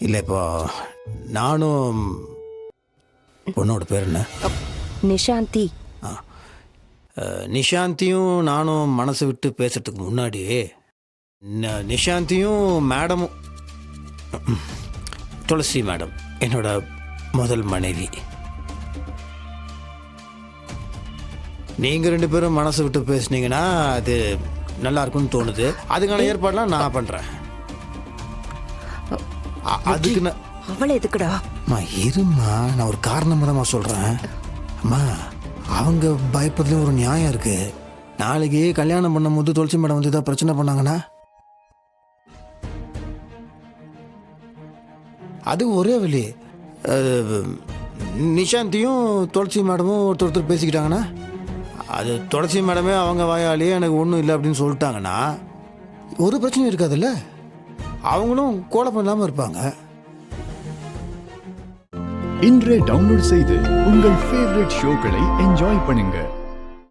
இல்லை இப்போ நானும் பொண்ணோட பேர் என்ன? நிஷாந்தி. நிஷாந்தியும் நானும் மனசு விட்டு பேசுறதுக்கு முன்னாடி நிஷாந்தியும் மேடமும், துளசி மேடம் என்னோட முதல் மனைவி. நீங்கள் 2 பேரும் மனசு விட்டு பேசுனீங்கன்னா அது நல்லா இருக்கும்னு தோணுது. அதுக்கான ஏற்பாடுலாம் நான் பண்ணுறேன். அதுக்கு நான் அவளை எதுக்குடா? அம்மா இருமா, நான் ஒரு காரணமாக தான் சொல்கிறேன். அம்மா அவங்க பயப்படுறதுல ஒரு நியாயம் இருக்குது. நாளைக்கு கல்யாணம் பண்ணும்போது துளசி மேடம் வந்து ஏதாவது பிரச்சனை பண்ணாங்கன்னா அது ஒரே வழி. நிஷாந்தியும் துளசி மேடமும் ஒருத்தர் பேசிக்கிட்டாங்கன்னா, அது துளசி மேடமே அவங்க வாயாலேயே எனக்கு ஒன்றும் இல்லை அப்படின்னு சொல்லிட்டாங்கன்னா ஒரு பிரச்சனையும் இருக்காதுல்ல. அவங்களும் குழப்பம் இல்லாமல் இருப்பாங்க. இன்றே டவுன்லோட் செய்து உங்கள் ஃபேவரட் ஷோக்களை என்ஜாய் பண்ணுங்க.